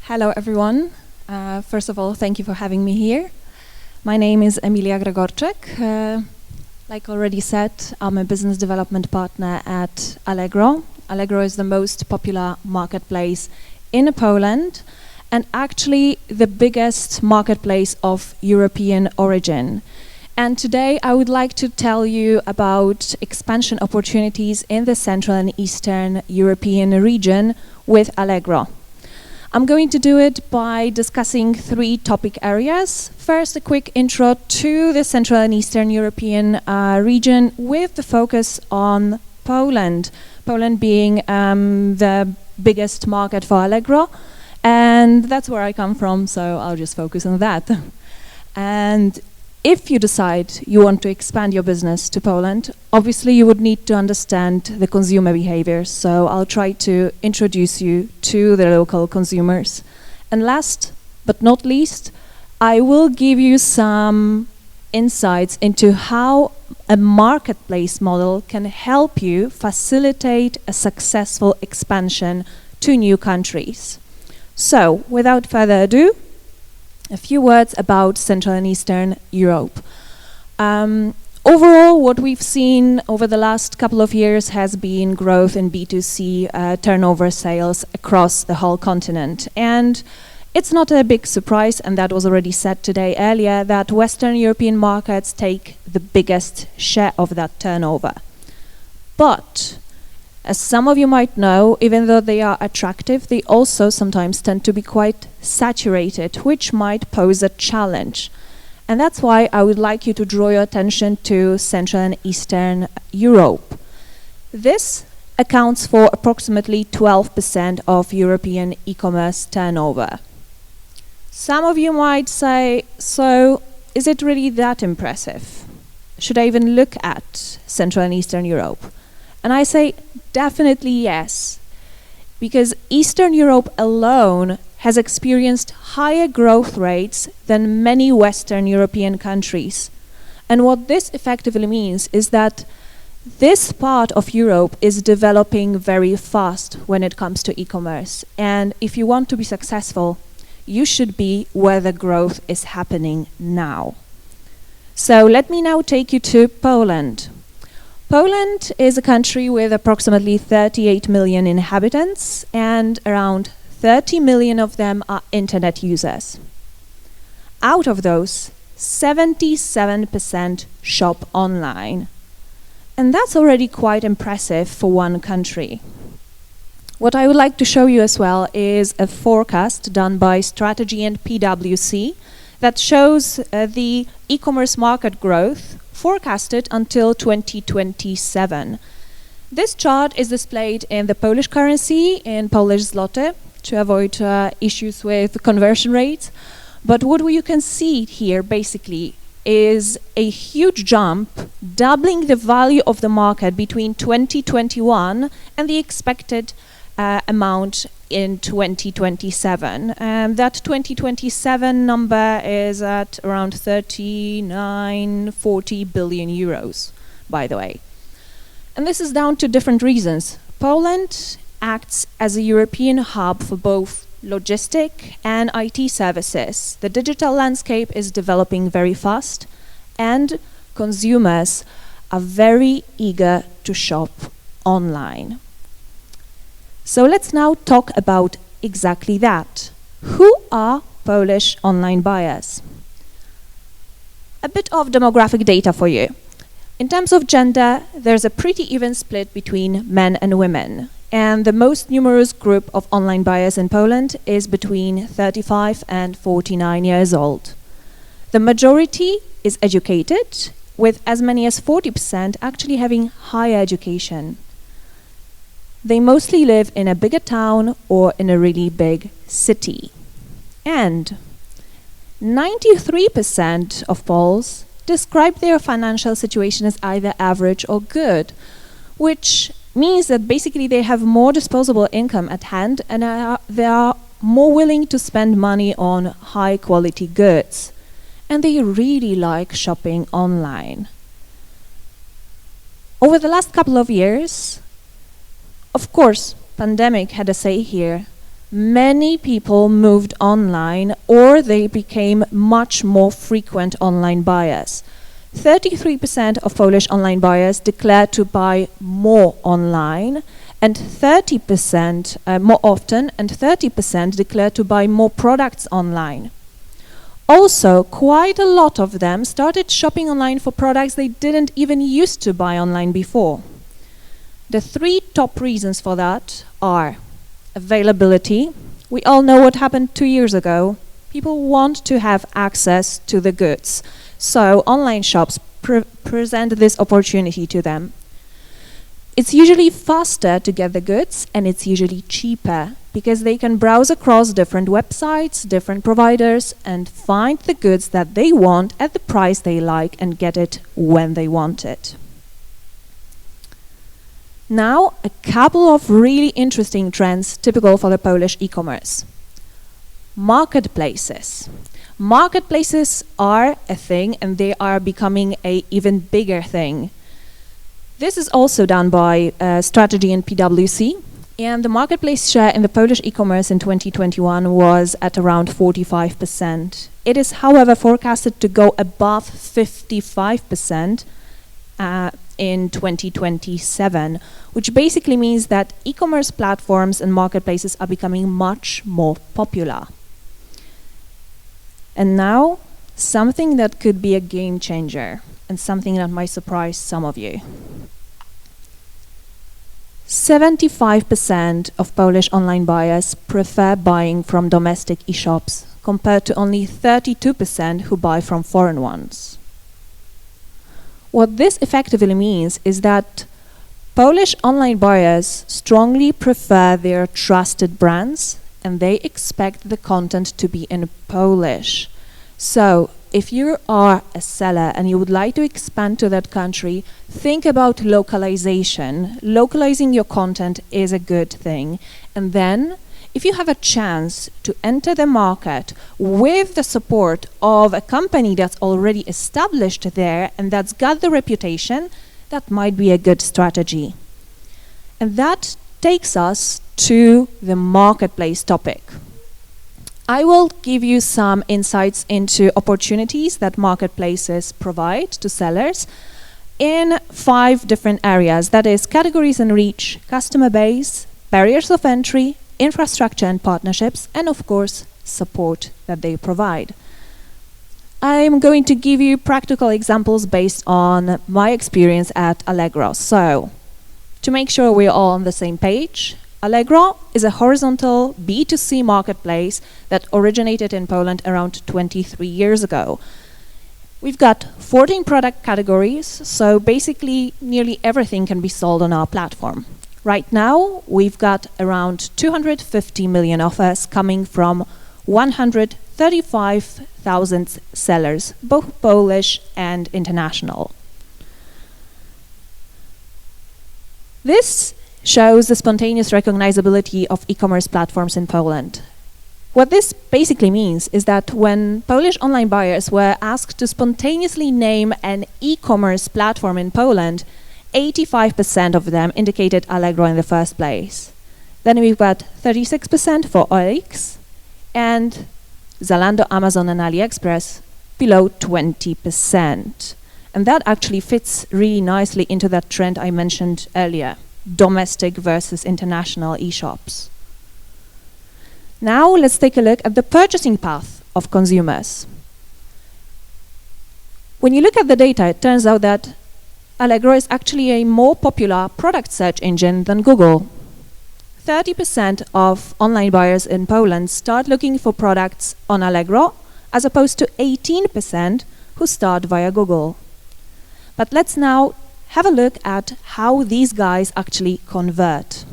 Hello, everyone. First of all, thank you for having me here. My name is Emilia Gregorczyk. Like already said, I'm a business development partner at Allegro. Allegro is the most popular marketplace in Poland and actually the biggest marketplace of European origin. And today I would like to tell you about expansion opportunities in the Central and Eastern European region with Allegro. I'm going to do it by discussing three topic areas. First, a quick intro to the Central and Eastern European region with the focus on Poland. Poland being the biggest market for Allegro, and that's where I come from, so I'll just focus on that. And if you decide you want to expand your business to Poland, obviously you would need to understand the consumer behaviors. So I'll try to introduce you to the local consumers. And last but not least, I will give you some insights into how a marketplace model can help you facilitate a successful expansion to new countries. So without further ado, a few words about Central and Eastern Europe. Overall, what we've seen over the last couple of years has been growth in B2C turnover sales across the whole continent. And it's not a big surprise, and that was already said today earlier, that Western European markets take the biggest share of that turnover. But as some of you might know, even though they are attractive, they also sometimes tend to be quite saturated, which might pose a challenge. And that's why I would like you to draw your attention to Central and Eastern Europe. This accounts for approximately 12% of European e-commerce turnover. Some of you might say, so is it really that impressive? Should I even look at Central and Eastern Europe? And I say definitely yes, because Eastern Europe alone has experienced higher growth rates than many Western European countries. And what this effectively means is that this part of Europe is developing very fast when it comes to e-commerce. And if you want to be successful, you should be where the growth is happening now. So let me now take you to Poland. Poland is a country with approximately 38 million inhabitants, and around 30 million of them are internet users. Out of those, 77% shop online. And that's already quite impressive for one country. What I would like to show you as well is a forecast done by Strategy and PwC that shows the e-commerce market growth forecasted until 2027. This chart is displayed in the Polish currency, in Polish zloty, to avoid issues with conversion rates. But what you can see here basically is a huge jump, doubling the value of the market between 2021 and the expected amount in 2027. That 2027 number is at around 40 billion euros, by the way. And this is down to different reasons. Poland acts as a European hub for both logistic and IT services. The digital landscape is developing very fast, and consumers are very eager to shop online. So let's now talk about exactly that. Who are Polish online buyers? A bit of demographic data for you. In terms of gender, there's a pretty even split between men and women. And the most numerous group of online buyers in Poland is between 35 and 49 years old. The majority is educated, with as many as 40% actually having higher education. They mostly live in a bigger town or in a really big city. And 93% of Poles describe their financial situation as either average or good, which means that basically they have more disposable income at hand and they are more willing to spend money on high quality goods. And they really like shopping online. Over the last couple of years, of course, pandemic had a say here, many people moved online, or they became much more frequent online buyers. 33% of Polish online buyers declared to buy more online, and 30% more often, and 30% declared to buy more products online. Also, quite a lot of them started shopping online for products they didn't even used to buy online before. The three top reasons for that are availability. We all know what happened 2 years ago. People want to have access to the goods, so online shops present this opportunity to them. It's usually faster to get the goods, and it's usually cheaper because they can browse across different websites, different providers, and find the goods that they want at the price they like and get it when they want it. Now, a couple of really interesting trends typical for the Polish e-commerce. Marketplaces. Marketplaces are a thing, and they are becoming an even bigger thing. This is also done by Strategy and PwC, and the marketplace share in the Polish e-commerce in 2021 was at around 45%. It is, however, forecasted to go above 55% in 2027, which basically means that e-commerce platforms and marketplaces are becoming much more popular. And now, something that could be a game changer, and something that might surprise some of you. 75% of Polish online buyers prefer buying from domestic e-shops, compared to only 32% who buy from foreign ones. What this effectively means is that Polish online buyers strongly prefer their trusted brands, and they expect the content to be in Polish. So, if you are a seller and you would like to expand to that country, think about localization. Localizing your content is a good thing. And then, if you have a chance to enter the market with the support of a company that's already established there and that's got the reputation, that might be a good strategy. And that takes us to the marketplace topic. I will give you some insights into opportunities that marketplaces provide to sellers in 5 different areas. That is categories and reach, customer base, barriers of entry, infrastructure and partnerships, and of course, support that they provide. I'm going to give you practical examples based on my experience at Allegro. So, to make sure we're all on the same page, Allegro is a horizontal B2C marketplace that originated in Poland around 23 years ago. We've got 14 product categories, so basically nearly everything can be sold on our platform. Right now, we've got around 250 million offers coming from 135,000 sellers, both Polish and international. This shows the spontaneous recognizability of e-commerce platforms in Poland. What this basically means is that when Polish online buyers were asked to spontaneously name an e-commerce platform in Poland, 85% of them indicated Allegro in the first place. Then we've got 36% for OLX, and Zalando, Amazon and AliExpress below 20%. And that actually fits really nicely into that trend I mentioned earlier. Domestic versus international e-shops. Now let's take a look at the purchasing path of consumers. When you look at the data, it turns out that Allegro is actually a more popular product search engine than Google. 30% of online buyers in Poland start looking for products on Allegro, as opposed to 18% who start via Google. But let's now have a look at how these guys actually convert.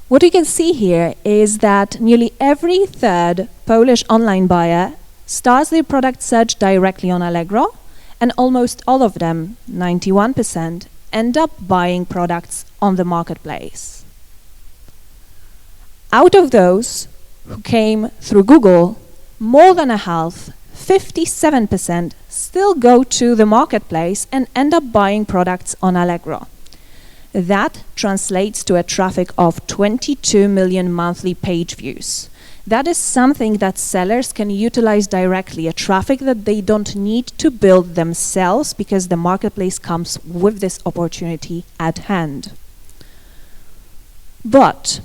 What you can see here is that nearly every third Polish online buyer starts their product search directly on Allegro, and almost all of them, 91%, end up buying products on the marketplace. Out of those who came through Google, more than a half, 57%, still go to the marketplace and end up buying products on Allegro. That translates to a traffic of 22 million monthly page views. That is something that sellers can utilize directly, a traffic that they don't need to build themselves because the marketplace comes with this opportunity at hand. But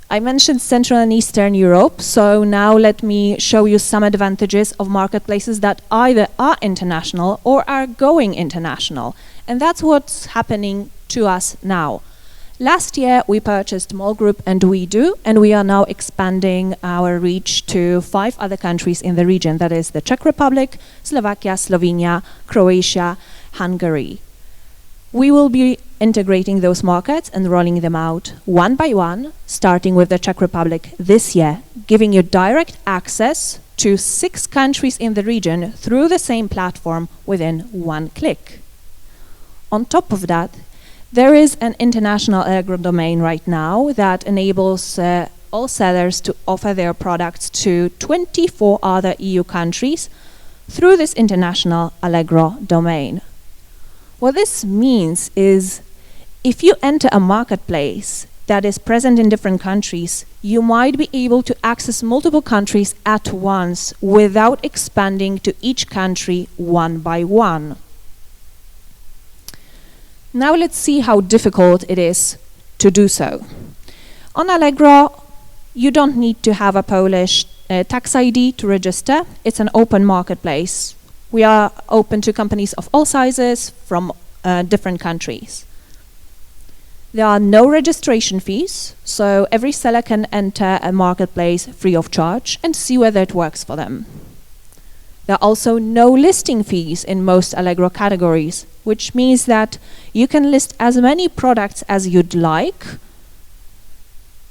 I mentioned Central and Eastern Europe, so now let me show you some advantages of marketplaces that either are international or are going international. And that's what's happening to us now. Last year, we purchased Mall Group and WeDo, and we are now expanding our reach to 5 other countries in the region. That is the Czech Republic, Slovakia, Slovenia, Croatia, Hungary. We will be integrating those markets and rolling them out one by one, starting with the Czech Republic this year, giving you direct access to 6 countries in the region through the same platform within one click. On top of that, there is an international Allegro domain right now that enables all sellers to offer their products to 24 other EU countries through this international Allegro domain. What this means is if you enter a marketplace that is present in different countries, you might be able to access multiple countries at once without expanding to each country one by one. Now let's see how difficult it is to do so. On Allegro, you don't need to have a Polish tax ID to register. It's an open marketplace. We are open to companies of all sizes from different countries. There are no registration fees, so every seller can enter a marketplace free of charge and see whether it works for them. There are also no listing fees in most Allegro categories, which means that you can list as many products as you'd like,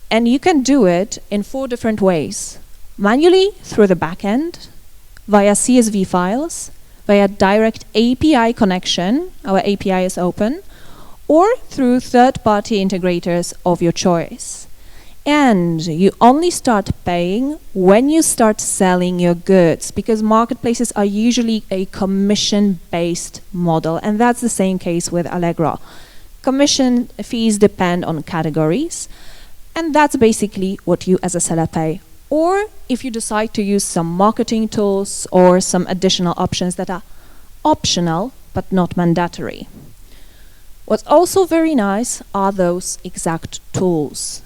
and you can do it in 4 different ways. Manually, through the backend, via CSV files, via direct API connection, our API is open, or through third-party integrators of your choice. And you only start paying when you start selling your goods, because marketplaces are usually a commission-based model, and that's the same case with Allegro. Commission fees depend on categories, and that's basically what you as a seller pay. Or if you decide to use some marketing tools or some additional options that are optional but not mandatory. What's also very nice are those exact tools.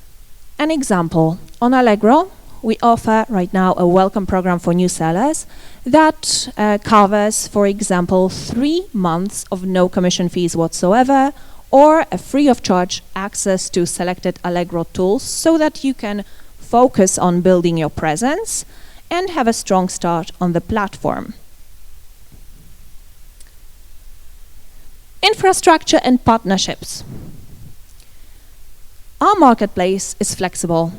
An example, on Allegro, we offer right now a welcome program for new sellers that covers, for example, 3 months of no commission fees whatsoever, or a free of charge access to selected Allegro tools so that you can focus on building your presence and have a strong start on the platform. Infrastructure and partnerships. Our marketplace is flexible.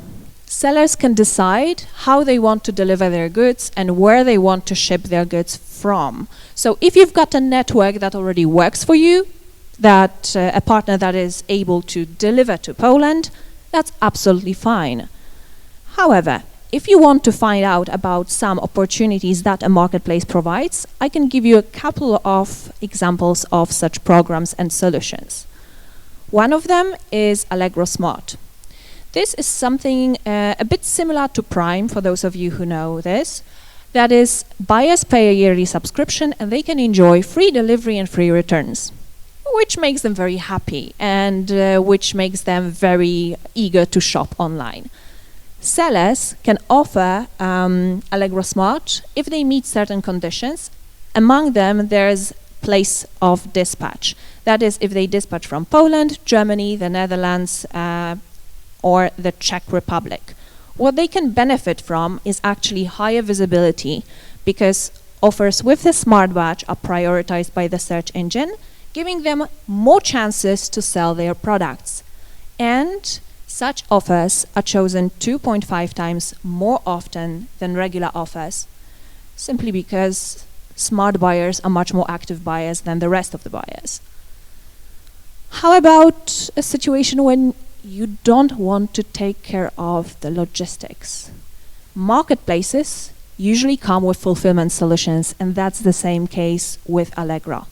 Sellers can decide how they want to deliver their goods and where they want to ship their goods from. So if you've got a network that already works for you, that a partner that is able to deliver to Poland, that's absolutely fine. However, if you want to find out about some opportunities that a marketplace provides, I can give you a couple of examples of such programs and solutions. One of them is Allegro Smart. This is something a bit similar to Prime, for those of you who know this. That is, buyers pay a yearly subscription and they can enjoy free delivery and free returns, which makes them very happy and which makes them very eager to shop online. Sellers can offer Allegro Smart if they meet certain conditions. Among them, there's place of dispatch. That is, if they dispatch from Poland, Germany, the Netherlands, or the Czech Republic. What they can benefit from is actually higher visibility, because offers with the Smart Badge are prioritized by the search engine, giving them more chances to sell their products. And such offers are chosen 2.5 times more often than regular offers, simply because smart buyers are much more active buyers than the rest of the buyers. How about a situation when you don't want to take care of the logistics? Marketplaces usually come with fulfillment solutions, and that's the same case with Allegro.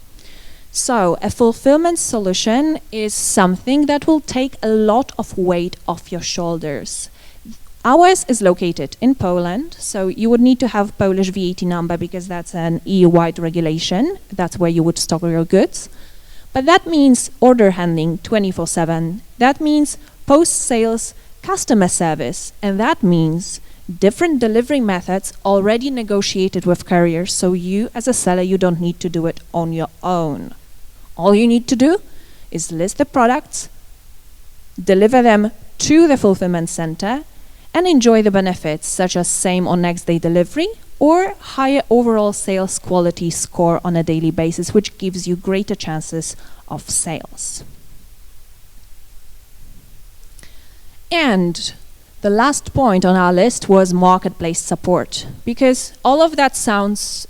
So a fulfillment solution is something that will take a lot of weight off your shoulders. Ours is located in Poland, so you would need to have Polish VAT number because that's an EU-wide regulation. That's where you would stock your goods. But that means order handling 24/7. That means post-sales customer service, and that means different delivery methods already negotiated with carriers, so you as a seller, you don't need to do it on your own. All you need to do is list the products, deliver them to the fulfillment center, and enjoy the benefits such as same or next day delivery or higher overall sales quality score on a daily basis, which gives you greater chances of sales. And the last point on our list was marketplace support, because all of that sounds,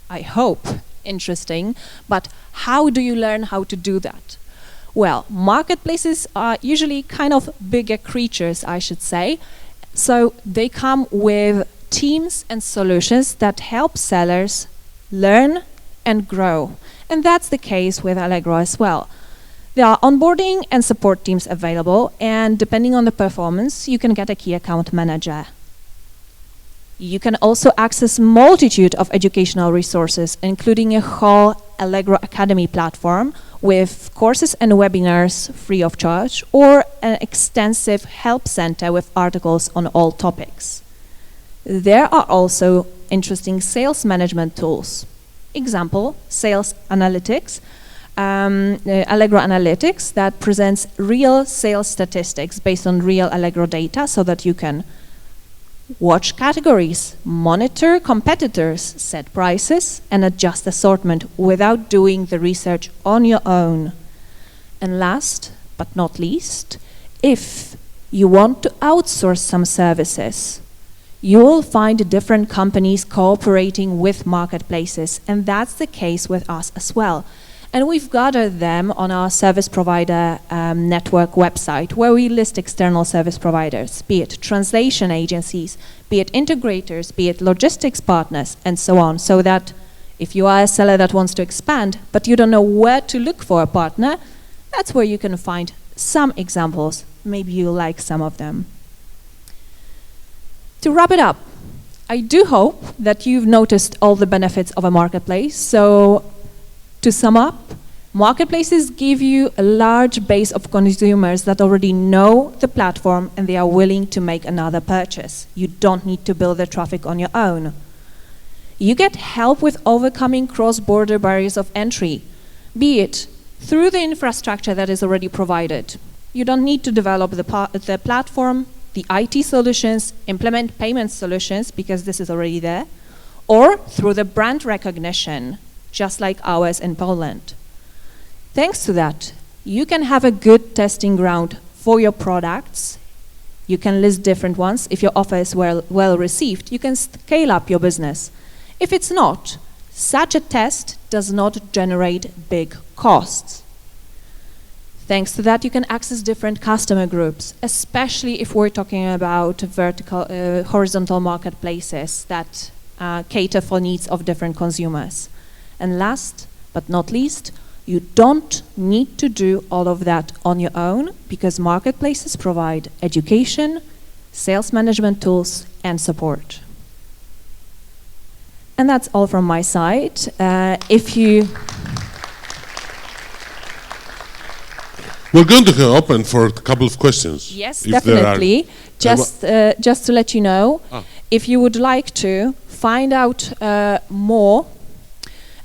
I hope, interesting, but how do you learn how to do that? Well, marketplaces are usually kind of bigger creatures, I should say. So they come with teams and solutions that help sellers learn and grow. And that's the case with Allegro as well. There are onboarding and support teams available, and depending on the performance, you can get a key account manager. You can also access multitude of educational resources, including a whole Allegro Academy platform with courses and webinars free of charge, or an extensive help center with articles on all topics. There are also interesting sales management tools. Example, Sales Analytics, Allegro Analytics that presents real sales statistics based on real Allegro data so that you can watch categories, monitor competitors, set prices, and adjust assortment without doing the research on your own. And last but not least, if you want to outsource some services, you will find different companies cooperating with marketplaces, and that's the case with us as well. And we've gathered them on our service provider network website, where we list external service providers, be it translation agencies, be it integrators, be it logistics partners, and so on, so that if you are a seller that wants to expand, but you don't know where to look for a partner, that's where you can find some examples. Maybe you'll like some of them. To wrap it up, I do hope that you've noticed all the benefits of a marketplace. So to sum up, marketplaces give you a large base of consumers that already know the platform and they are willing to make another purchase. You don't need to build the traffic on your own. You get help with overcoming cross-border barriers of entry, be it through the infrastructure that is already provided. You don't need to develop the platform, the IT solutions, implement payment solutions, because this is already there, or through the brand recognition, just like ours in Poland. Thanks to that, you can have a good testing ground for your products. You can list different ones. If your offer is well received, you can scale up your business. If it's not, such a test does not generate big costs. Thanks to that, you can access different customer groups, especially if we're talking about horizontal marketplaces that cater for needs of different consumers. And last but not least, you don't need to do all of that on your own, because marketplaces provide education, sales management tools, and support. And that's all from my side. We're going to open for a couple of questions. Yes, definitely. Just to let you know, if you would like to find out more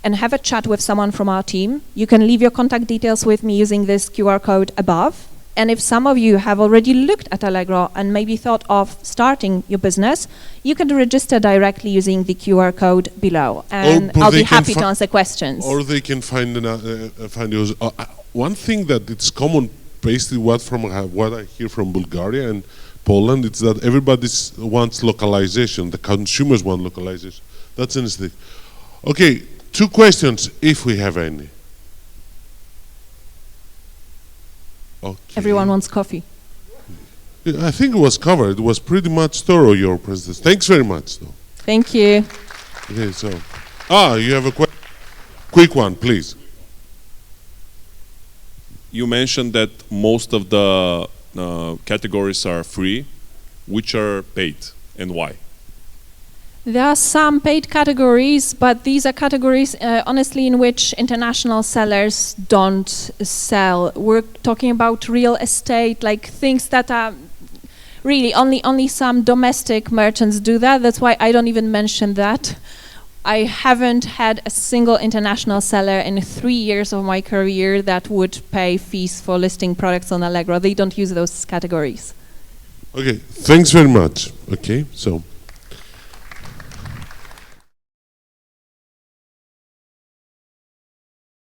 and have a chat with someone from our team, you can leave your contact details with me using this QR code above. And if some of you have already looked at Allegro and maybe thought of starting your business, you can register directly using the QR code below. And I'll be happy to answer questions. Or they can find you. One thing that it's common, basically what I hear from Bulgaria and Poland, it's that everybody wants localization. The consumers want localization. That's an instinct. Okay, 2 questions, if we have any. Okay. Everyone wants coffee. I think it was covered. It was pretty much thorough, your presentation. Thanks very much, though. Thank you. Okay, so, you have a quick one, please. you mentioned that most of the categories are free. Which are paid and why? There are some paid categories, but these are categories, honestly, in which international sellers don't sell. We're talking about real estate, like things that are really only some domestic merchants do that. That's why I don't even mention that. I haven't had a single international seller in 3 years of my career that would pay fees for listing products on Allegro. They don't use those categories. Okay, thanks very much. Okay, so